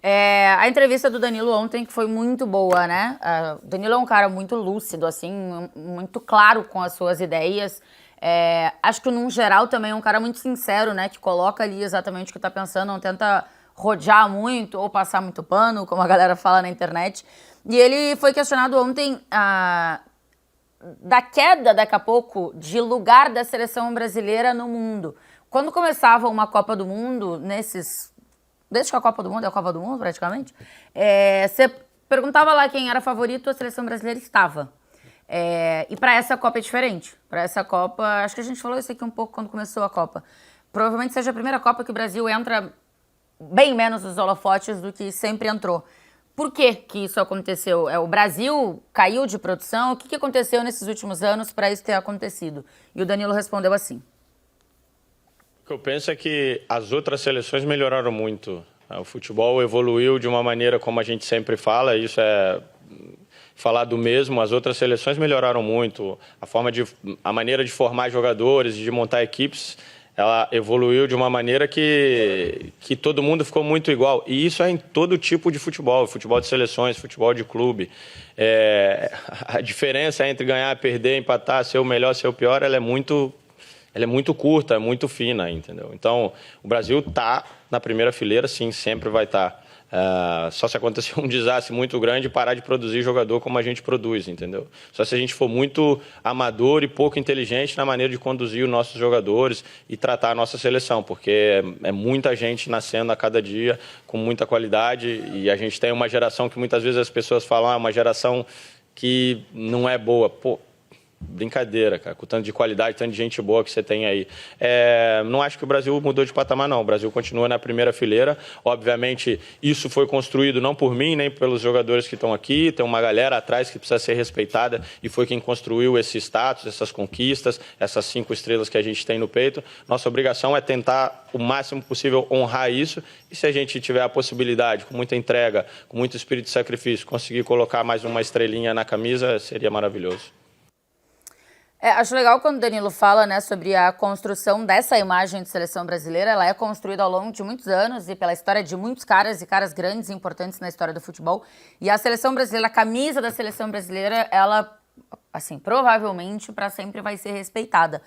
A entrevista do Danilo ontem que foi muito boa, né? O Danilo é um cara muito lúcido, assim, muito claro com as suas ideias. Acho que, num geral, também é um cara muito sincero, né? Que coloca ali exatamente o que tá pensando, não tenta rodear muito ou passar muito pano, como a galera fala na internet. E ele foi questionado ontem da queda, daqui a pouco, de lugar da seleção brasileira no mundo. Quando começava uma Copa do Mundo, desde que a Copa do Mundo é a Copa do Mundo, praticamente, você perguntava lá quem era favorito, a seleção brasileira estava. E para essa Copa é diferente. Para essa Copa, acho que a gente falou isso aqui um pouco quando começou a Copa. Provavelmente seja a primeira Copa que o Brasil entra bem menos nos holofotes do que sempre entrou. Por que isso aconteceu? O Brasil caiu de produção? O que aconteceu nesses últimos anos para isso ter acontecido? E o Danilo respondeu assim. O que eu penso é que as outras seleções melhoraram muito. O futebol evoluiu de uma maneira como a gente sempre fala, isso é falar do mesmo. As outras seleções melhoraram muito. A maneira de formar jogadores, de montar equipes, ela evoluiu de uma maneira que todo mundo ficou muito igual. E isso é em todo tipo de futebol de seleções, futebol de clube. A diferença entre ganhar, perder, empatar, ser o melhor, ser o pior, ela é muito curta, é muito fina, entendeu? Então, o Brasil está na primeira fileira, sim, sempre vai estar. Só se acontecer um desastre muito grande, parar de produzir jogador como a gente produz, entendeu? Só se a gente for muito amador e pouco inteligente na maneira de conduzir os nossos jogadores e tratar a nossa seleção, porque é muita gente nascendo a cada dia com muita qualidade e a gente tem uma geração que muitas vezes as pessoas falam, uma geração que não é boa. Pô, brincadeira, cara, com tanto de qualidade, tanto de gente boa que você tem aí. Não acho que o Brasil mudou de patamar, não. O Brasil continua na primeira fileira. Obviamente, isso foi construído não por mim, nem pelos jogadores que estão aqui. Tem uma galera atrás que precisa ser respeitada e foi quem construiu esse status, essas conquistas, essas 5 estrelas que a gente tem no peito. Nossa obrigação é tentar o máximo possível honrar isso e se a gente tiver a possibilidade, com muita entrega, com muito espírito de sacrifício, conseguir colocar mais uma estrelinha na camisa, seria maravilhoso. Acho legal quando o Danilo fala, né, sobre a construção dessa imagem de seleção brasileira. Ela é construída ao longo de muitos anos e pela história de muitos caras e caras grandes e importantes na história do futebol. E a seleção brasileira, a camisa da seleção brasileira, ela, assim, provavelmente para sempre vai ser respeitada.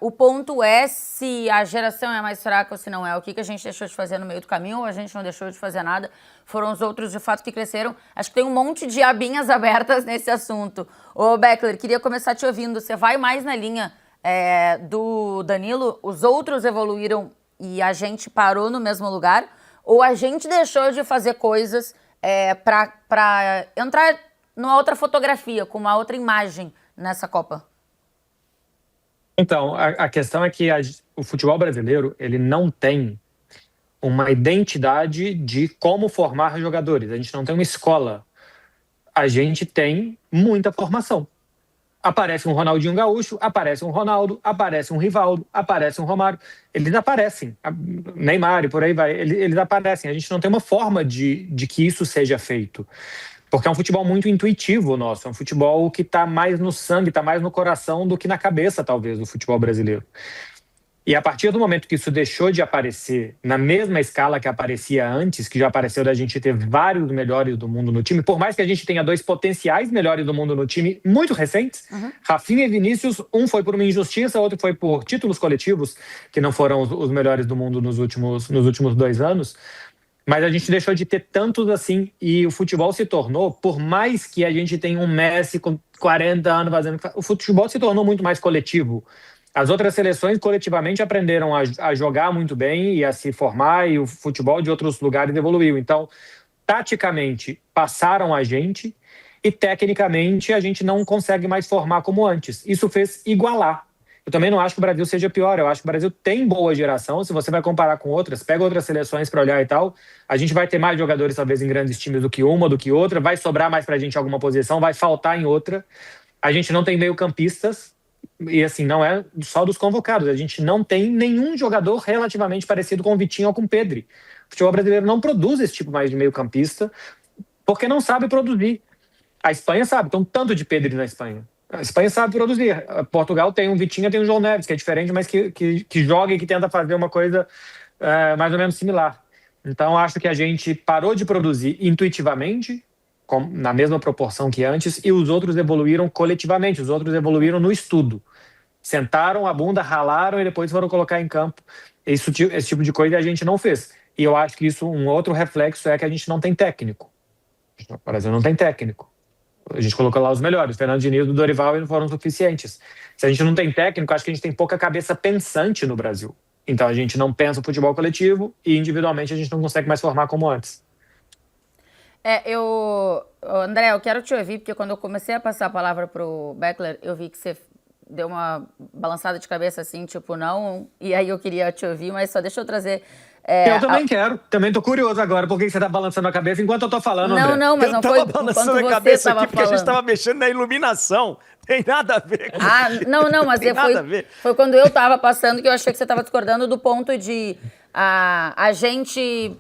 O ponto é se a geração é mais fraca ou se não é. O que a gente deixou de fazer no meio do caminho ou a gente não deixou de fazer nada. Foram os outros, de fato, que cresceram. Acho que tem um monte de abinhas abertas nesse assunto. Ô, Beckler, queria começar te ouvindo. Você vai mais na linha do Danilo? Os outros evoluíram e a gente parou no mesmo lugar? Ou a gente deixou de fazer coisas para entrar numa outra fotografia, com uma outra imagem nessa Copa? Então, a questão é que o futebol brasileiro, ele não tem uma identidade de como formar jogadores. A gente não tem uma escola. A gente tem muita formação. Aparece um Ronaldinho Gaúcho, aparece um Ronaldo, aparece um Rivaldo, aparece um Romário. Eles aparecem. Neymar e por aí vai. Eles aparecem. A gente não tem uma forma de que isso seja feito. Porque é um futebol muito intuitivo nosso, é um futebol que está mais no sangue, está mais no coração do que na cabeça, talvez, do futebol brasileiro. E a partir do momento que isso deixou de aparecer na mesma escala que aparecia antes, que já apareceu da gente ter vários melhores do mundo no time, por mais que a gente tenha 2 potenciais melhores do mundo no time, muito recentes, Rafinha e Vinícius, um foi por uma injustiça, outro foi por títulos coletivos, que não foram os melhores do mundo nos últimos 2 anos, mas a gente deixou de ter tantos assim, e o futebol se tornou, por mais que a gente tenha um Messi com 40 anos fazendo, o futebol se tornou muito mais coletivo. As outras seleções coletivamente aprenderam a jogar muito bem e a se formar, e o futebol de outros lugares evoluiu. Então, taticamente, passaram a gente e tecnicamente a gente não consegue mais formar como antes. Isso fez igualar. Eu também não acho que o Brasil seja pior, eu acho que o Brasil tem boa geração, se você vai comparar com outras, pega outras seleções para olhar e tal, a gente vai ter mais jogadores talvez em grandes times do que uma, do que outra, vai sobrar mais pra gente em alguma posição, vai faltar em outra. A gente não tem meio-campistas, e assim, não é só dos convocados, a gente não tem nenhum jogador relativamente parecido com o Vitinho ou com o Pedri. O futebol brasileiro não produz esse tipo mais de meio-campista, porque não sabe produzir. A Espanha sabe, tem um tanto de Pedri na Espanha. A Espanha sabe produzir. Portugal tem um Vitinha, tem um João Neves, que é diferente, mas que joga e que tenta fazer uma coisa mais ou menos similar. Então, acho que a gente parou de produzir intuitivamente, na mesma proporção que antes, e os outros evoluíram coletivamente, os outros evoluíram no estudo. Sentaram a bunda, ralaram e depois foram colocar em campo. Esse tipo de coisa a gente não fez. E eu acho que isso, um outro reflexo é que a gente não tem técnico. O Brasil não tem técnico. A gente colocou lá os melhores, Fernando Diniz e Dorival, e não foram suficientes. Se a gente não tem técnico, acho que a gente tem pouca cabeça pensante no Brasil. Então a gente não pensa o futebol coletivo e individualmente a gente não consegue mais formar como antes. André, eu quero te ouvir, porque quando eu comecei a passar a palavra pro Beckler, eu vi que você deu uma balançada de cabeça assim, tipo, não, e aí eu queria te ouvir, mas só deixa eu trazer... eu também quero, também tô curioso agora, por que você tá balançando a cabeça enquanto eu tô falando, André? Não, mas não foi enquanto você tava aqui porque a gente tava mexendo na iluminação, tem nada a ver com isso. Não, mas foi quando eu tava passando que eu achei que você tava discordando do ponto de a gente...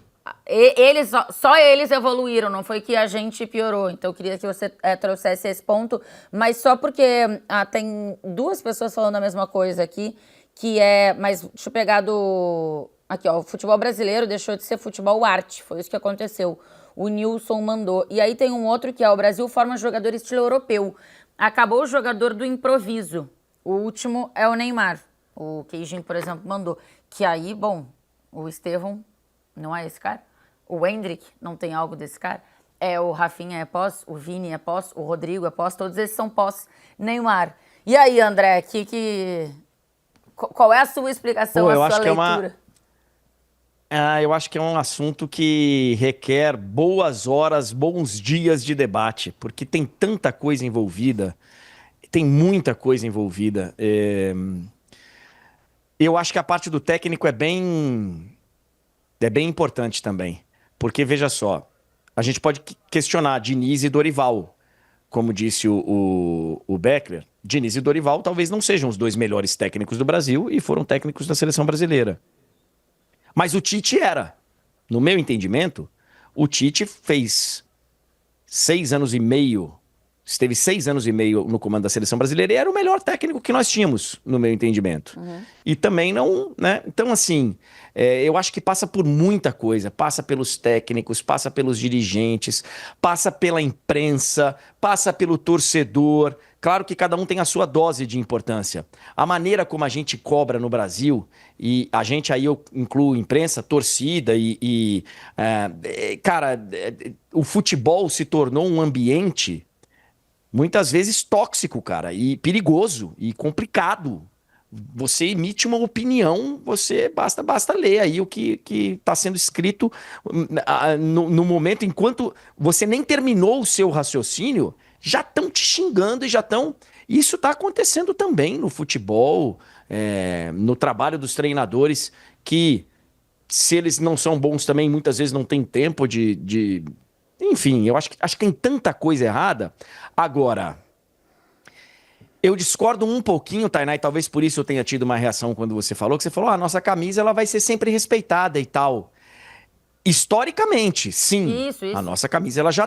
Só eles evoluíram, não foi que a gente piorou. Então eu queria que você trouxesse esse ponto, mas só porque tem duas pessoas falando a mesma coisa aqui, mas deixa eu pegar do... Aqui, ó, o futebol brasileiro deixou de ser futebol arte, foi isso que aconteceu. O Nilson mandou. E aí tem um outro que o Brasil forma jogador estilo europeu. Acabou o jogador do improviso. O último é o Neymar. O Keijin, por exemplo, mandou. Que aí, bom, o Estevão não é esse cara. O Hendrick não tem algo desse cara. O Rafinha é pós, o Vini é pós, o Rodrigo é pós, todos esses são pós Neymar. E aí, André, qual é a sua explicação, a sua leitura? Eu acho que é um assunto que requer boas horas, bons dias de debate, porque tem tanta coisa envolvida, tem muita coisa envolvida. Eu acho que a parte do técnico é bem importante também, porque veja só, a gente pode questionar Diniz e Dorival, como disse o Beckler. Diniz e Dorival talvez não sejam os dois melhores técnicos do Brasil e foram técnicos da seleção brasileira. Mas o Tite era. No meu entendimento, o Tite fez 6 anos e meio, esteve 6 anos e meio no comando da seleção brasileira e era o melhor técnico que nós tínhamos, no meu entendimento. Uhum. E também não, né? Então, assim, eu acho que passa por muita coisa. Passa pelos técnicos, passa pelos dirigentes, passa pela imprensa, passa pelo torcedor. Claro que cada um tem a sua dose de importância. A maneira como a gente cobra no Brasil, e a gente aí eu incluo imprensa, torcida cara, o futebol se tornou um ambiente muitas vezes tóxico, cara, e perigoso e complicado. Você emite uma opinião, basta ler aí o que está sendo escrito no momento, enquanto você nem terminou o seu raciocínio, já estão te xingando e já estão... Isso está acontecendo também no futebol, no trabalho dos treinadores, que se eles não são bons também, muitas vezes não tem tempo de... Enfim, eu acho que tem tanta coisa errada. Agora, eu discordo um pouquinho, Tainá, e talvez por isso eu tenha tido uma reação quando você falou, a nossa camisa ela vai ser sempre respeitada e tal. Historicamente, sim. Isso. A nossa camisa ela já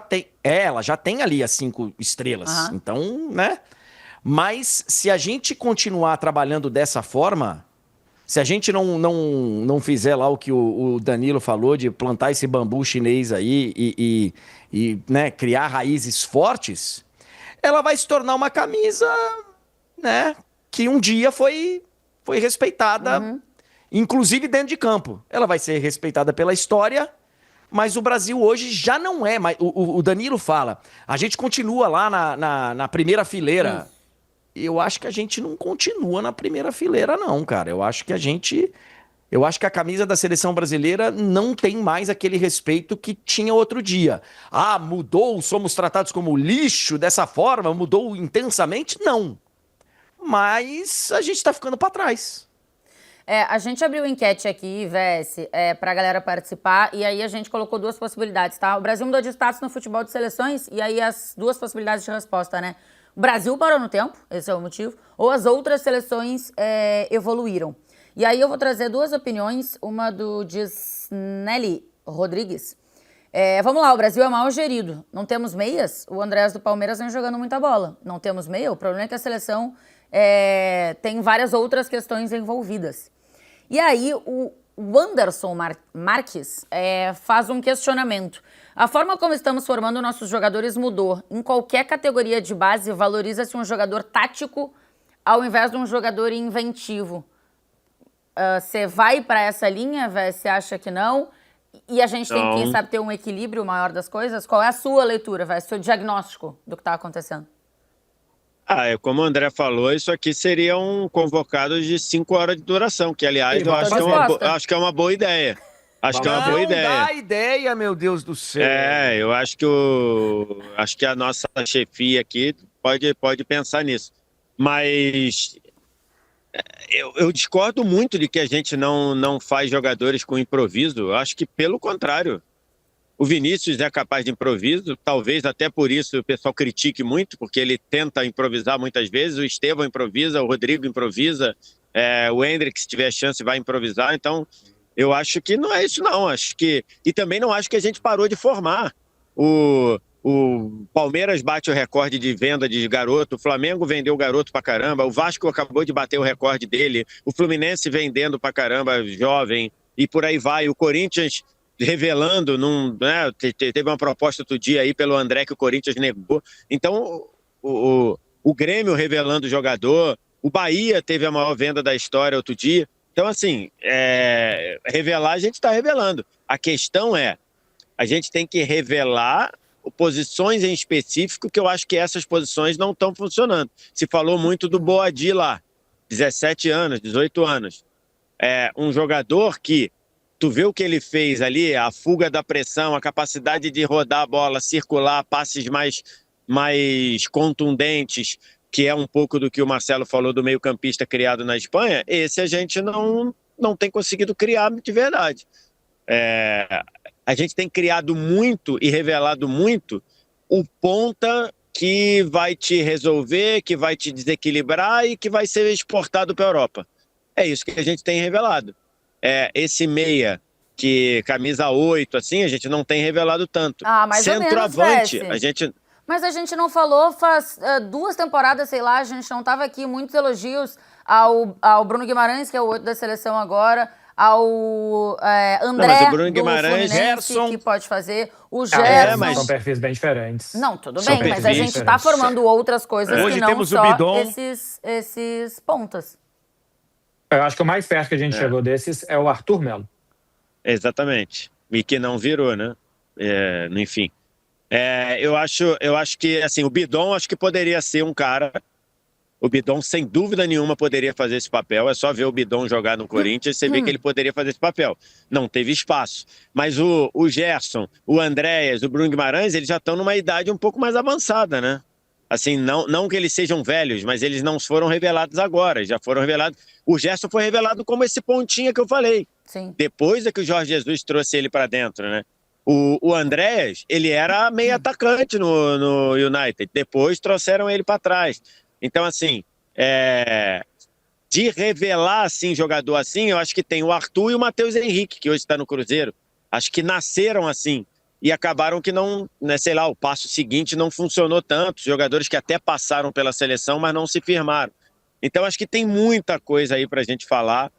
tem ali as 5 estrelas. Uhum. Então, né? Mas se a gente continuar trabalhando dessa forma, se a gente não fizer lá o que o Danilo falou de plantar esse bambu chinês aí e né, criar raízes fortes, ela vai se tornar uma camisa, né, que um dia foi respeitada. Uhum. Inclusive dentro de campo. Ela vai ser respeitada pela história, mas o Brasil hoje já não é mais. O Danilo fala, a gente continua lá na primeira fileira. Eu acho que a gente não continua na primeira fileira, não, cara. Eu acho que a camisa da seleção brasileira não tem mais aquele respeito que tinha outro dia. Ah, mudou, somos tratados como lixo dessa forma, mudou intensamente? Não. Mas a gente tá ficando para trás. A gente abriu enquete aqui, VS, pra galera participar, e aí a gente colocou 2 possibilidades, tá? O Brasil mudou de status no futebol de seleções, e aí as 2 possibilidades de resposta, né? O Brasil parou no tempo, esse é o motivo, ou as outras seleções evoluíram. E aí eu vou trazer 2 opiniões, uma do Gisnelli Rodrigues. Vamos lá, o Brasil é mal gerido. Não temos meias? O Andrés do Palmeiras vem jogando muita bola. Não temos meia? O problema é que a seleção tem várias outras questões envolvidas. E aí O Anderson Marques faz um questionamento. A forma como estamos formando nossos jogadores mudou. Em qualquer categoria de base, valoriza-se um jogador tático ao invés de um jogador inventivo. Você vai para essa linha, você acha que não? E a gente tem que, sabe, ter um equilíbrio maior das coisas? Qual é a sua leitura, seu diagnóstico do que está acontecendo? Como o André falou, isso aqui seria um convocado de 5 horas de duração, que, aliás, eu acho que é uma boa ideia. Acho que é uma boa ideia. Não dá ideia, meu Deus do céu. Eu acho que a nossa chefia aqui pode pensar nisso. Mas eu discordo muito de que a gente não faz jogadores com improviso. Eu acho que, pelo contrário, o Vinícius é capaz de improviso, talvez até por isso o pessoal critique muito, porque ele tenta improvisar muitas vezes, o Estevão improvisa, o Rodrigo improvisa, o Endrick, se tiver chance, vai improvisar. Então, eu acho que não é isso não, e também não acho que a gente parou de formar. O Palmeiras bate o recorde de venda de garoto, o Flamengo vendeu garoto pra caramba, o Vasco acabou de bater o recorde dele, o Fluminense vendendo pra caramba jovem, e por aí vai. O Corinthians revelando, teve uma proposta outro dia aí pelo André que o Corinthians negou. Então, o Grêmio revelando jogador, o Bahia teve a maior venda da história outro dia. Então, assim, revelar a gente está revelando. A questão a gente tem que revelar posições em específico, que eu acho que essas posições não estão funcionando. Se falou muito do Boadi lá, 17 anos, 18 anos. Um jogador que tu vê o que ele fez ali, a fuga da pressão, a capacidade de rodar a bola, circular, passes mais contundentes, que é um pouco do que o Marcelo falou do meio-campista criado na Espanha, esse a gente não tem conseguido criar de verdade. A gente tem criado muito e revelado muito o ponta que vai te resolver, que vai te desequilibrar e que vai ser exportado para a Europa. É isso que a gente tem revelado. Esse meia, camisa 8, assim, a gente não tem revelado tanto. Mais centroavante, ou menos, a gente... Mas a gente não falou faz 2 temporadas, sei lá, a gente não estava aqui. Muitos elogios ao Bruno Guimarães, que é o 8 da seleção agora, ao André mas o Bruno do Guimarães, Fluminense, Gerson, que pode fazer, o Gerson. Mas são perfis bem diferentes. Não, tudo bem, mas a gente está formando outras coisas Hoje que não temos só o Bidon. esses pontas. Eu acho que o mais perto que a gente chegou desses é o Arthur Melo. Exatamente. E que não virou, né? Enfim. Eu acho que, assim, o Bidon acho que poderia ser um cara. O Bidon, sem dúvida nenhuma, poderia fazer esse papel. É só ver o Bidon jogar no Corinthians e você vê que ele poderia fazer esse papel. Não teve espaço. Mas o Gerson, o Andréas, o Bruno Guimarães, eles já estão numa idade um pouco mais avançada, né? Assim, não que eles sejam velhos, mas eles não foram revelados agora. Já foram revelados. O Gerson foi revelado como esse pontinha que eu falei. Sim. Depois é que o Jorge Jesus trouxe ele para dentro, né? O Andréas, ele era meio atacante no United. Depois trouxeram ele para trás. Então, assim, de revelar assim, jogador assim, eu acho que tem o Arthur e o Matheus Henrique, que hoje está no Cruzeiro. Acho que nasceram assim e acabaram que não, né, sei lá, o passo seguinte não funcionou tanto. Jogadores que até passaram pela seleção, mas não se firmaram. Então, acho que tem muita coisa aí para a gente falar.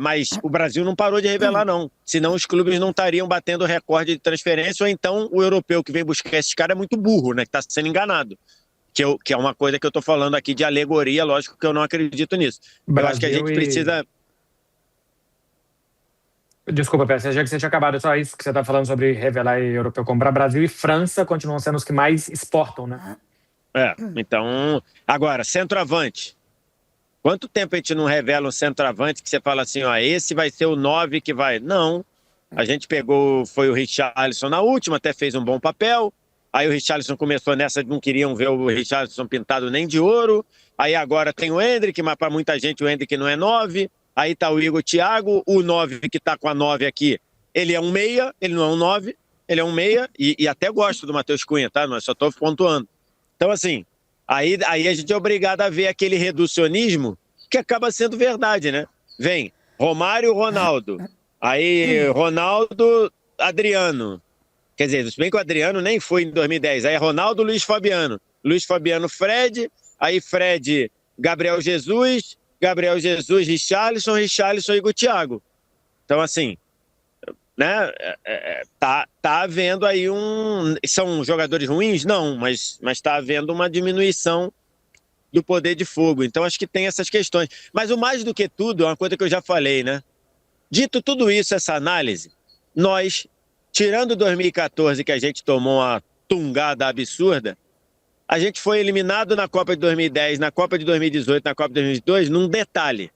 Mas o Brasil não parou de revelar, não. Senão os clubes não estariam batendo recorde de transferência, ou então o europeu que vem buscar esses caras é muito burro, né? Que está sendo enganado. Que é uma coisa que eu estou falando aqui de alegoria, lógico que eu não acredito nisso. Eu acho que a gente precisa... Desculpa, Pérez, já que você tinha acabado, só isso que você está falando sobre revelar e europeu comprar. Brasil e França continuam sendo os que mais exportam, né? Então... Agora, centroavante. Quanto tempo a gente não revela um centroavante que você fala assim, esse vai ser o 9 que vai... Não. A gente foi o Richarlison na última, até fez um bom papel. Aí o Richarlison começou nessa, não queriam ver o Richarlison pintado nem de ouro. Aí agora tem o Endrick, mas para muita gente o Endrick não é 9. Aí tá o Igor Thiago, o 9 que tá com a 9 aqui, ele é um meia, ele não é um 9, ele é um meia, e até gosto do Matheus Cunha, tá? Mas só tô pontuando. Então, assim, aí a gente é obrigado a ver aquele reducionismo que acaba sendo verdade, né? Vem Romário, Ronaldo, aí Ronaldo, Adriano. Quer dizer, se bem que o Adriano nem foi em 2010. Aí é Ronaldo, Luiz Fabiano, Fred, aí Fred, Gabriel Jesus, Richarlison, Igor Thiago. Então, assim, né, tá havendo aí São jogadores ruins? Não, mas tá havendo uma diminuição do poder de fogo. Então, acho que tem essas questões. Mas o mais do que tudo, é uma coisa que eu já falei, né? Dito tudo isso, essa análise, nós, tirando 2014, que a gente tomou uma tungada absurda, a gente foi eliminado na Copa de 2010, na Copa de 2018, na Copa de 2022, num detalhe.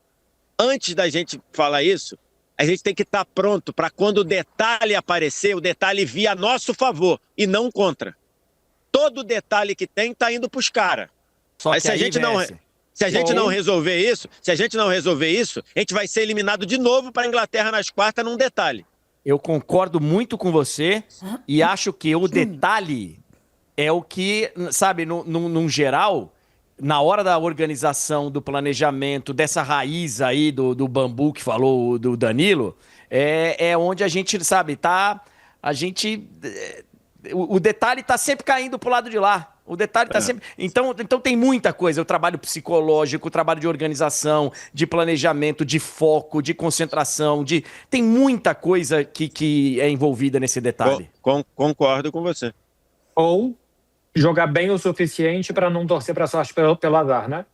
Antes da gente falar isso, a gente tem que estar pronto para quando o detalhe aparecer, o detalhe vir a nosso favor e não contra. Todo detalhe que tem está indo para os caras. Mas se a gente não resolver isso, a gente vai ser eliminado de novo para a Inglaterra nas quartas num detalhe. Eu concordo muito com você e acho que o detalhe é o que, sabe, num geral, na hora da organização, do planejamento, dessa raiz aí do bambu que falou do Danilo, é onde a gente, sabe, o detalhe tá sempre caindo pro lado de lá. O detalhe tá sempre... Então tem muita coisa. O trabalho psicológico, o trabalho de organização, de planejamento, de foco, de concentração, tem muita coisa que é envolvida nesse detalhe. Concordo com você. Ou jogar bem o suficiente para não torcer para sorte pelo azar, né?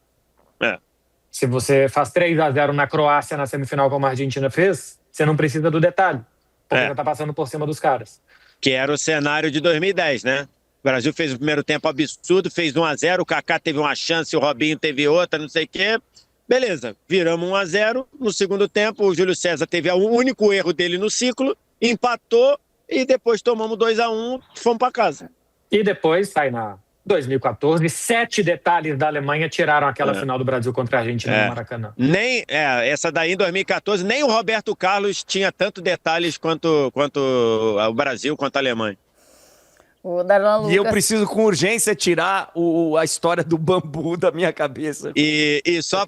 Se você faz 3-0 na Croácia na semifinal, como a Argentina fez, você não precisa do detalhe, porque já tá passando por cima dos caras. Que era o cenário de 2010, né? O Brasil fez o primeiro tempo absurdo, fez 1-0, o Kaká teve uma chance, o Robinho teve outra, não sei o quê. Beleza, viramos 1-0. No segundo tempo, o Júlio César teve o único erro dele no ciclo, empatou e depois tomamos 2-1 e fomos para casa. E depois, sai na 2014, 7 detalhes da Alemanha tiraram aquela final do Brasil contra a Argentina no Maracanã. Essa daí em 2014, nem o Roberto Carlos tinha tanto detalhes quanto o Brasil, quanto a Alemanha. O Darlan Lucas. E eu preciso com urgência tirar a história do bambu da minha cabeça. E só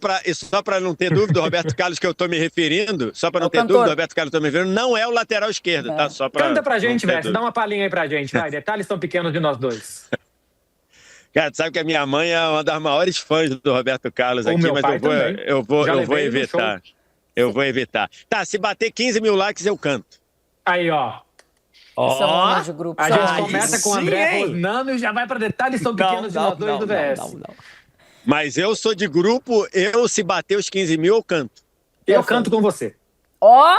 para não ter dúvida do Roberto Carlos que eu tô me referindo, não é o lateral esquerdo, tá? Só pra Canta pra gente, velho. Dá uma palhinha aí pra gente, vai. Detalhes tão pequenos de nós dois. Cara, tu sabe que a minha mãe é uma das maiores fãs do Roberto Carlos aqui, mas eu vou evitar. Eu vou evitar. Tá, se bater 15 mil likes, eu canto. Aí, ó. Ó, de grupo. A gente começa com o André Rosnano e já vai pra detalhes tão pequenos de nós dois do VS. Não. Mas eu sou de grupo, se bater os 15 mil, eu canto. Eu canto com você. Ó,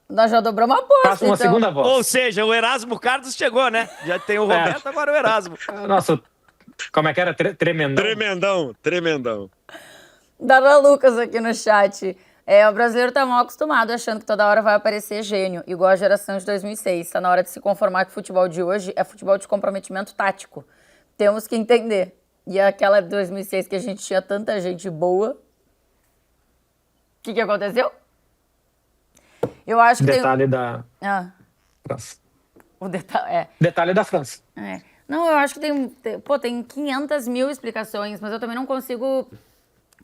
nós já dobramos a aposta. Faça uma segunda voz. Ou seja, o Erasmo Carlos chegou, né? Já tem o Roberto, agora o Erasmo. Nossa, como é que era? Tremendão. Darlan Lucas aqui no chat. O brasileiro tá mal acostumado, achando que toda hora vai aparecer gênio, igual a geração de 2006. Tá na hora de se conformar que o futebol de hoje é futebol de comprometimento tático. Temos que entender. E aquela de 2006 que a gente tinha tanta gente boa. O que aconteceu? Eu acho que detalhe da França. O detalhe Detalhe da França. Não, eu acho que tem 500 mil explicações, mas eu também não consigo...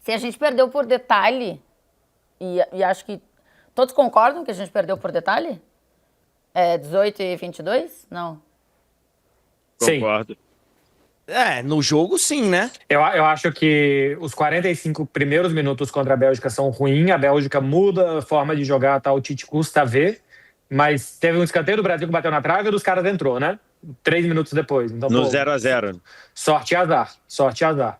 Se a gente perdeu por detalhe... E acho que todos concordam que a gente perdeu por detalhe? 18 e 22? Não. Concordo. No jogo sim, né? Eu acho que os 45 primeiros minutos contra a Bélgica são ruins. A Bélgica muda a forma de jogar, tá? O Tite custa ver. Mas teve um escanteio do Brasil que bateu na trave e dos caras entrou, né? 3 minutos depois. Então, no 0-0. Sorte e azar.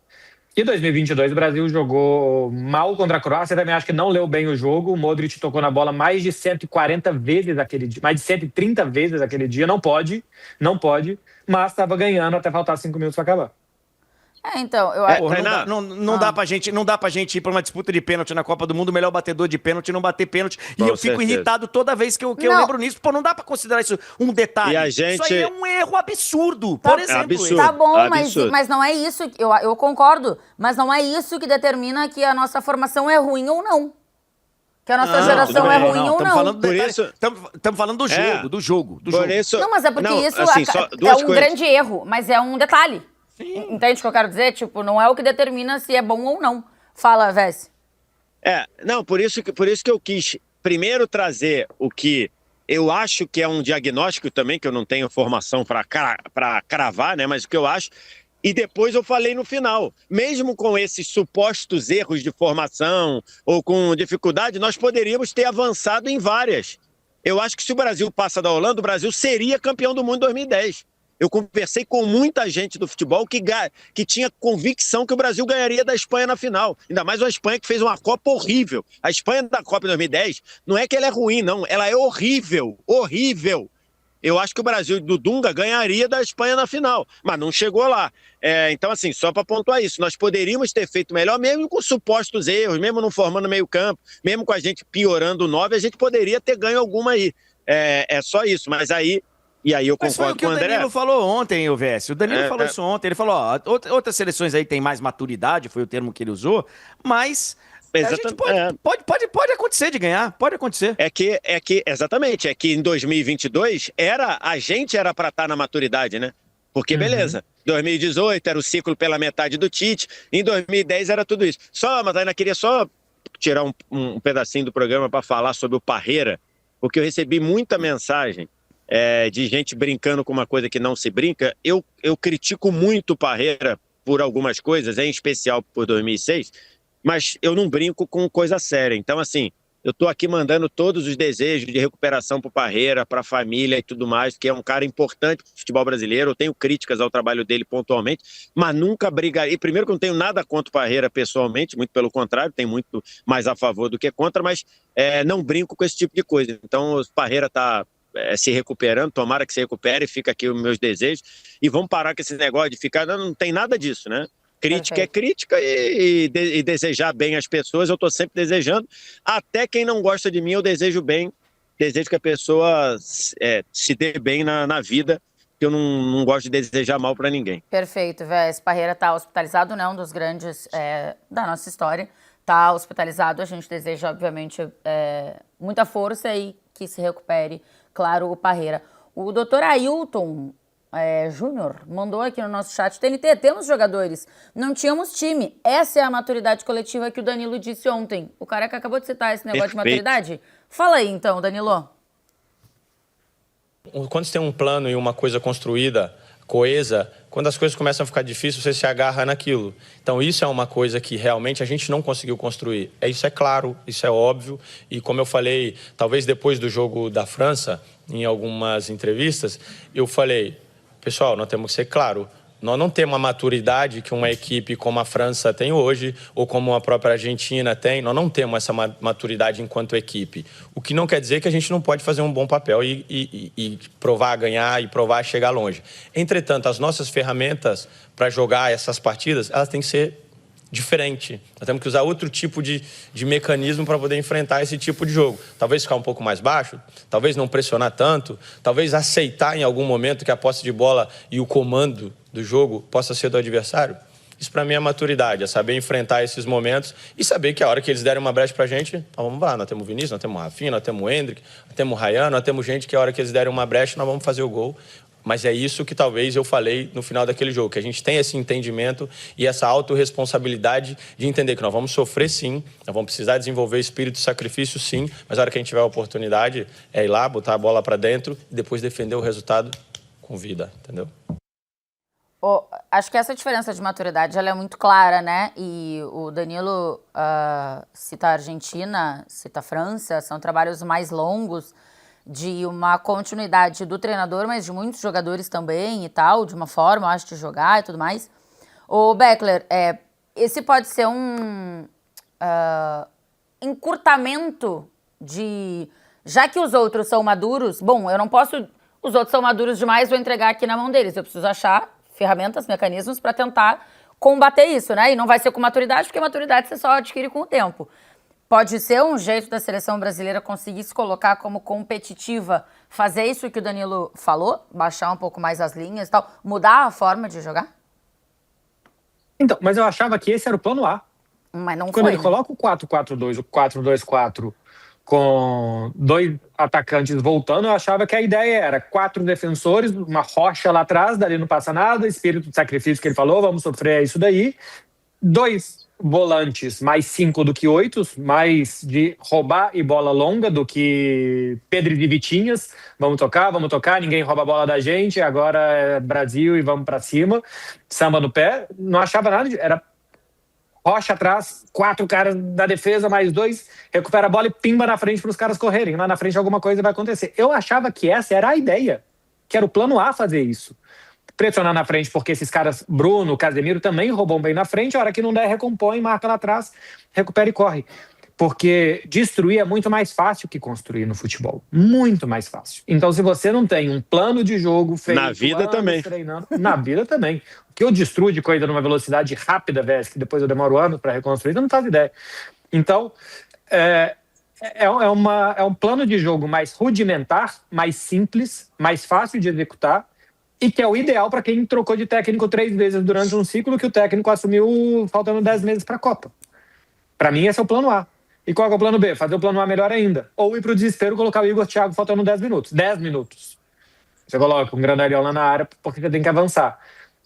E 2022 o Brasil jogou mal contra a Croácia, também acho que não leu bem o jogo. O Modric tocou na bola mais de 140 vezes aquele dia, mais de 130 vezes aquele dia. Não pode, mas estava ganhando até faltar 5 minutos para acabar. Então, eu acho... Não dá pra gente ir pra uma disputa de pênalti na Copa do Mundo, o melhor batedor de pênalti não bater pênalti. E eu fico irritado toda vez que eu lembro nisso. Pô, não dá pra considerar isso um detalhe. Isso aí é um erro absurdo, por exemplo. Absurdo, tá bom, absurdo. mas não é isso, eu concordo, mas não é isso que determina que a nossa formação é ruim ou não. Que a nossa geração é ruim ou não. Estamos falando do jogo. Por isso, não, mas é porque isso assim, é um grande erro, mas é um detalhe. Sim. Entende o que eu quero dizer? Tipo, não é o que determina se é bom ou não. Fala, Vess. Por isso que eu quis primeiro trazer o que eu acho que é um diagnóstico também, que eu não tenho formação para cravar, né? Mas o que eu acho E depois eu falei no final, mesmo com esses supostos erros de formação ou com dificuldade, nós poderíamos ter avançado em várias. Eu acho que se o Brasil passa da Holanda, o Brasil seria campeão do mundo em 2010. Eu conversei com muita gente do futebol que tinha convicção que o Brasil ganharia da Espanha na final. Ainda mais uma Espanha que fez uma Copa horrível. A Espanha da Copa de 2010 não é que ela é ruim, não. Ela é horrível, horrível. Eu acho que o Brasil do Dunga ganharia da Espanha na final, mas não chegou lá. Então, assim, só para pontuar isso, nós poderíamos ter feito melhor, mesmo com supostos erros, mesmo não formando meio campo, mesmo com a gente piorando o 9, a gente poderia ter ganho alguma aí. É só isso, mas aí... E aí eu concordo com o André. O Danilo falou ontem, o Vécio. O Danilo falou isso ontem. Ele falou, ó, outras seleções aí têm mais maturidade, foi o termo que ele usou, mas... A gente pode acontecer de ganhar, pode acontecer. Exatamente, é que em 2022 a gente era para estar na maturidade, né? Porque beleza, 2018 era o ciclo pela metade do Tite, em 2010 era tudo isso. Mas ainda queria só tirar um pedacinho do programa para falar sobre o Parreira, porque eu recebi muita mensagem de gente brincando com uma coisa que não se brinca. Eu critico muito o Parreira por algumas coisas, em especial por 2006, mas eu não brinco com coisa séria. Então, assim, eu estou aqui mandando todos os desejos de recuperação para o Parreira, para a família e tudo mais, que é um cara importante para o futebol brasileiro. Eu tenho críticas ao trabalho dele pontualmente, mas nunca brigaria. Primeiro que eu não tenho nada contra o Parreira pessoalmente, muito pelo contrário, tenho muito mais a favor do que contra, mas não brinco com esse tipo de coisa. Então, o Parreira está se recuperando, tomara que se recupere, fica aqui os meus desejos, e vamos parar com esse negócio de ficar... Não tem nada disso, né? Crítica é crítica e desejar bem as pessoas, eu estou sempre desejando. Até quem não gosta de mim, eu desejo bem. Desejo que a pessoa se dê bem na vida, porque eu não gosto de desejar mal para ninguém. Perfeito, Vés. Parreira está hospitalizado, né? Um dos grandes da nossa história. Está hospitalizado, a gente deseja, obviamente, muita força e que se recupere, claro, o Parreira. O doutor Ailton Júnior mandou aqui no nosso chat: TNT, temos jogadores, não tínhamos time. Essa é a maturidade coletiva que o Danilo disse ontem. O Careca acabou de citar esse negócio de maturidade. Fala aí então, Danilo. Quando você tem um plano e uma coisa construída, coesa, quando as coisas começam a ficar difíceis, você se agarra naquilo. Então isso é uma coisa que realmente a gente não conseguiu construir. Isso é claro, isso é óbvio. E como eu falei, talvez depois do jogo da França, em algumas entrevistas, eu falei: pessoal, nós temos que ser claro, nós não temos a maturidade que uma equipe como a França tem hoje, ou como a própria Argentina tem. Nós não temos essa maturidade enquanto equipe. O que não quer dizer que a gente não pode fazer um bom papel e provar a ganhar e provar a chegar longe. Entretanto, as nossas ferramentas para jogar essas partidas, elas têm que ser diferentes. Nós temos que usar outro tipo de mecanismo para poder enfrentar esse tipo de jogo. Talvez ficar um pouco mais baixo, talvez não pressionar tanto, talvez aceitar em algum momento que a posse de bola e o comando do jogo possa ser do adversário. Isso para mim é maturidade, é saber enfrentar esses momentos e saber que a hora que eles derem uma brecha pra gente, vamos lá, nós temos o Vinícius, nós temos o Rafinha, nós temos o Endrick, nós temos o Ryan, nós temos gente que a hora que eles derem uma brecha, nós vamos fazer o gol. Mas é isso que talvez eu falei no final daquele jogo, que a gente tem esse entendimento e essa autorresponsabilidade de entender que nós vamos sofrer sim, nós vamos precisar desenvolver espírito de sacrifício sim, mas a hora que a gente tiver a oportunidade é ir lá, botar a bola para dentro e depois defender o resultado com vida, entendeu? Acho que essa diferença de maturidade ela é muito clara, né? E o Danilo cita a Argentina, cita a França, são trabalhos mais longos, de uma continuidade do treinador, mas de muitos jogadores também e tal, de uma forma, acho, de jogar e tudo mais. Ô, Beckler, esse pode ser um encurtamento de... Já que os outros são maduros, bom, eu não posso... Os outros são maduros demais, vou entregar aqui na mão deles. Eu preciso achar ferramentas, mecanismos para tentar combater isso, né? E não vai ser com maturidade, porque maturidade você só adquire com o tempo. Pode ser um jeito da seleção brasileira conseguir se colocar como competitiva, fazer isso que o Danilo falou, baixar um pouco mais as linhas e tal, mudar a forma de jogar? Então, mas eu achava que esse era o plano A. Mas não Quando foi, ele coloca o 4-4-2, o 4-2-4, com 2 atacantes voltando, eu achava que a ideia era 4 defensores, uma rocha lá atrás, dali não passa nada, espírito de sacrifício que ele falou, vamos sofrer isso daí. 2 volantes mais 5 do que 8, mais de roubar e bola longa do que Pedro e Vitinhas. Vamos tocar, ninguém rouba a bola da gente, agora é Brasil e vamos pra cima. Samba no pé, não achava nada, era Rocha atrás, 4 caras da defesa, mais 2, recupera a bola e pimba na frente para os caras correrem. Lá na frente alguma coisa vai acontecer. Eu achava que essa era a ideia, que era o plano A fazer isso. Pressionar na frente, porque esses caras, Bruno, Casemiro, também roubam bem na frente, a hora que não der, recompõe, marca lá atrás, recupera e corre. Porque destruir é muito mais fácil que construir no futebol. Muito mais fácil. Então, se você não tem um plano de jogo feito... Na vida também. Treinando, na vida também. O que eu destruo de coisa numa velocidade rápida, velho, que depois eu demoro anos para reconstruir, eu não faço ideia. Então, é um plano de jogo mais rudimentar, mais simples, mais fácil de executar, e que é o ideal para quem trocou de técnico 3 vezes durante um ciclo que o técnico assumiu faltando 10 meses para a Copa. Para mim, esse é o plano A. E qual é o plano B? Fazer o plano A melhor ainda. Ou ir para o desespero e colocar o Igor Thiago faltando 10 minutos. 10 minutos. Você coloca um Granelhão lá na área porque você tem que avançar.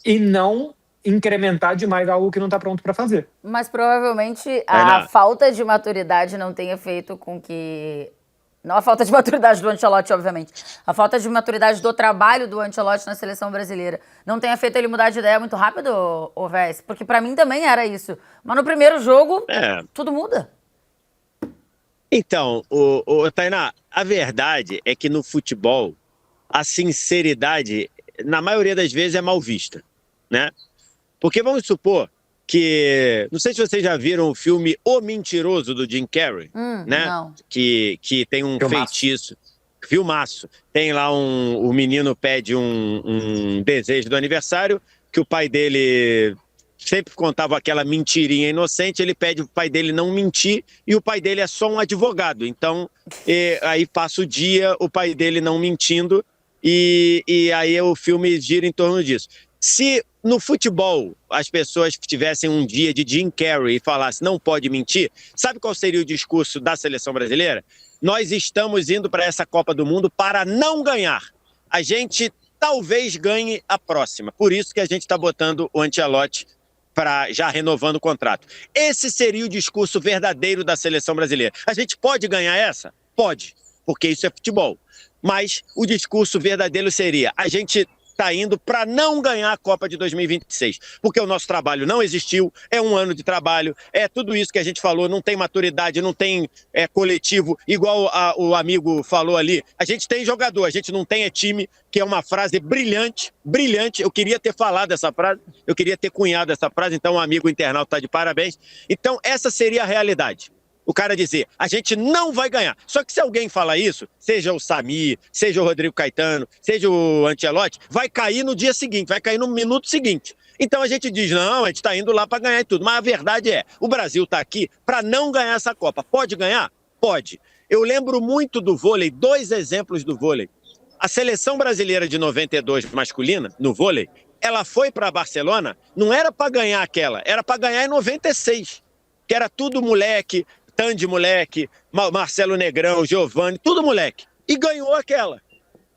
E não incrementar demais algo que não está pronto para fazer. Mas provavelmente a falta de maturidade não tenha feito com que... Não a falta de maturidade do Ancelotti, obviamente. A falta de maturidade do trabalho do Ancelotti na seleção brasileira não tenha feito ele mudar de ideia muito rápido, ô Vés? Porque pra mim também era isso. Mas no primeiro jogo, tudo muda. Então, Tainá, a verdade é que no futebol, a sinceridade, na maioria das vezes, é mal vista, né? Porque vamos supor que... Não sei se vocês já viram o filme O Mentiroso, do Jim Carrey, né? Não. Que tem um feitiço. Filmaço. Tem lá o menino pede um desejo do aniversário, que o pai dele sempre contava aquela mentirinha inocente, ele pede o pai dele não mentir, e o pai dele é só um advogado. Então, aí passa o dia, o pai dele não mentindo, e aí o filme gira em torno disso. Se no futebol as pessoas tivessem um dia de Jim Carrey e falassem não pode mentir, sabe qual seria o discurso da seleção brasileira? Nós estamos indo para essa Copa do Mundo para não ganhar. A gente talvez ganhe a próxima. Por isso que a gente está botando o Ancelotti já renovando o contrato. Esse seria o discurso verdadeiro da seleção brasileira. A gente pode ganhar essa? Pode, porque isso é futebol. Mas o discurso verdadeiro seria: a gente está indo para não ganhar a Copa de 2026, porque o nosso trabalho não existiu, é um ano de trabalho, é tudo isso que a gente falou, não tem maturidade, não tem coletivo, igual o amigo falou ali, a gente tem jogador, a gente não tem time, que é uma frase brilhante, brilhante, eu queria ter falado essa frase, eu queria ter cunhado essa frase, então o amigo internauta está de parabéns. Então essa seria a realidade. O cara dizer, a gente não vai ganhar. Só que se alguém falar isso, seja o Samir, seja o Rodrigo Caetano, seja o Ancelotti, vai cair no dia seguinte, vai cair no minuto seguinte. Então a gente diz, não, a gente está indo lá para ganhar e tudo. Mas a verdade é, o Brasil está aqui para não ganhar essa Copa. Pode ganhar? Pode. Eu lembro muito do vôlei, 2 exemplos do vôlei. A seleção brasileira de 92 masculina, no vôlei, ela foi para Barcelona, não era para ganhar aquela, era para ganhar em 96, que era tudo moleque, Tandy moleque, Marcelo Negrão, Giovani, tudo moleque. E ganhou aquela.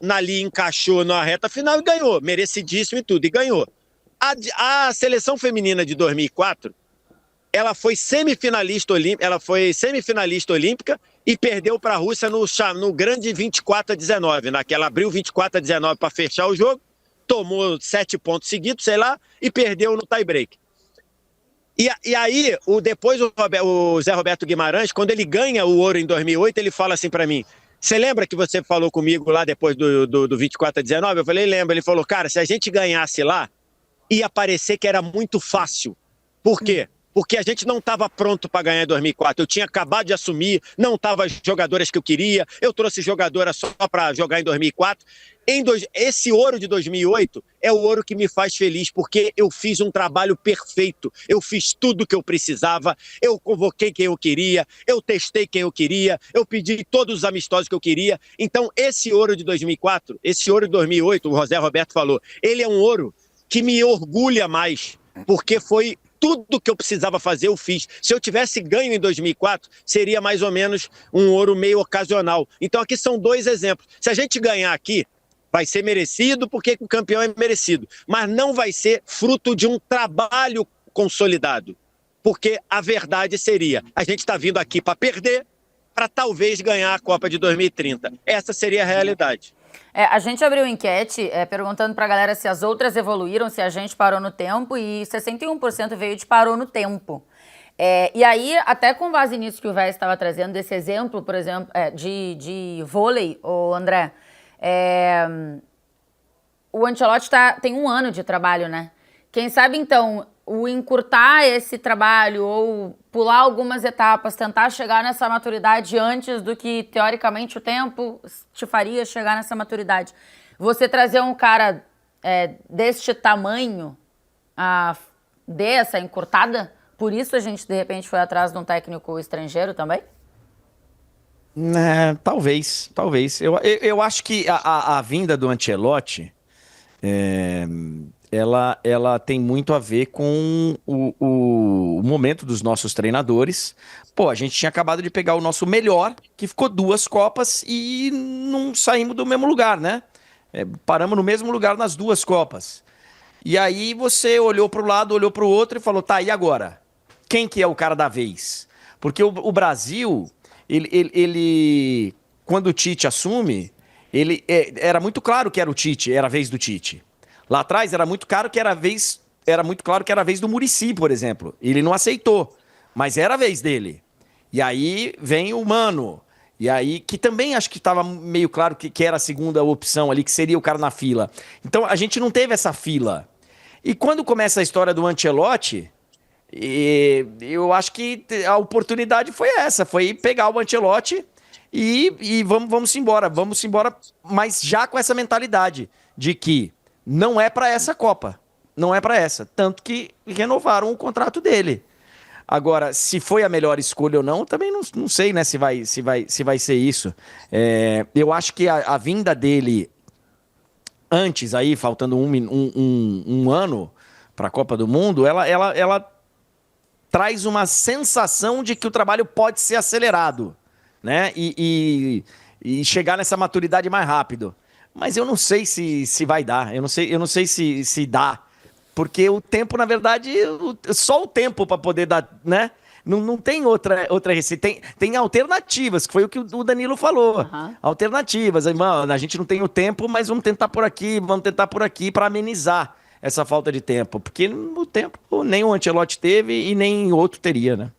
Ali encaixou na reta final e ganhou. Merecidíssimo e tudo, e ganhou. A seleção feminina de 2004, ela foi semifinalista olímpica e perdeu para a Rússia no grande 24-19. Naquela abriu 24-19 para fechar o jogo, tomou 7 pontos seguidos, sei lá, e perdeu no tie-break. E aí, depois o Zé Roberto Guimarães, quando ele ganha o ouro em 2008, ele fala assim pra mim, você lembra que você falou comigo lá depois do 24-19? Eu falei, lembro. Ele falou, cara, se a gente ganhasse lá, ia parecer que era muito fácil. Por quê? Porque a gente não estava pronto para ganhar em 2004. Eu tinha acabado de assumir, não estava as jogadoras que eu queria, eu trouxe jogadora só para jogar em 2004. Esse ouro de 2008 é o ouro que me faz feliz, porque eu fiz um trabalho perfeito, eu fiz tudo o que eu precisava, eu convoquei quem eu queria, eu testei quem eu queria, eu pedi todos os amistosos que eu queria. Então esse ouro de 2004, esse ouro de 2008, o José Roberto falou, ele é um ouro que me orgulha mais, porque foi tudo que eu precisava fazer, eu fiz. Se eu tivesse ganho em 2004, seria mais ou menos um ouro meio ocasional. Então aqui são 2 exemplos. Se a gente ganhar aqui, vai ser merecido porque o campeão é merecido, mas não vai ser fruto de um trabalho consolidado. porque a verdade seria, a gente está vindo aqui para perder, para talvez ganhar a Copa de 2030. Essa seria a realidade. A gente abriu enquete perguntando pra galera se as outras evoluíram, se a gente parou no tempo, e 61% veio de parou no tempo. E aí, até com base nisso que o Vélez estava trazendo, desse exemplo, por exemplo, de vôlei, o André, o Ancelotti tem 1 ano de trabalho, né? Quem sabe, então, o encurtar esse trabalho ou pular algumas etapas, tentar chegar nessa maturidade antes do que, teoricamente, o tempo te faria chegar nessa maturidade. Você trazer um cara deste tamanho dê essa encurtada? Por isso a gente, de repente, foi atrás de um técnico estrangeiro também? Talvez. Eu acho que a vinda do Ancelotti, ela tem muito a ver com o momento dos nossos treinadores. Pô, a gente tinha acabado de pegar o nosso melhor, que ficou 2 Copas e não saímos do mesmo lugar, né? Paramos no mesmo lugar nas 2 Copas. E aí você olhou para o lado, olhou para o outro e falou, tá, e agora? Quem que é o cara da vez? Porque o Brasil, ele quando o Tite assume, era muito claro que era o Tite, era a vez do Tite. Lá atrás era muito claro que era a vez do Muricy, por exemplo. Ele não aceitou, mas era a vez dele. E aí vem o Mano. E aí, que também acho que estava meio claro que era a segunda opção ali, que seria o cara na fila. Então a gente não teve essa fila. E quando começa a história do Ancelotti, eu acho que a oportunidade foi essa, foi pegar o Ancelotti e vamos embora, mas já com essa mentalidade de que não é para essa Copa, não é para essa, tanto que renovaram o contrato dele. Agora, se foi a melhor escolha ou não, também não sei, né, se vai ser isso. Eu acho que a vinda dele antes aí, faltando um ano para a Copa do Mundo, ela traz uma sensação de que o trabalho pode ser acelerado, né? E chegar nessa maturidade mais rápido. Mas eu não sei se vai dar. Eu não sei se dá. Porque o tempo, na verdade, só o tempo para poder dar, né? Não tem outra receita. Tem alternativas, que foi o que o Danilo falou. Uhum. Alternativas. Mano, a gente não tem o tempo, mas vamos tentar por aqui para amenizar essa falta de tempo. Porque o tempo nem o Ancelotti teve e nem outro teria, né?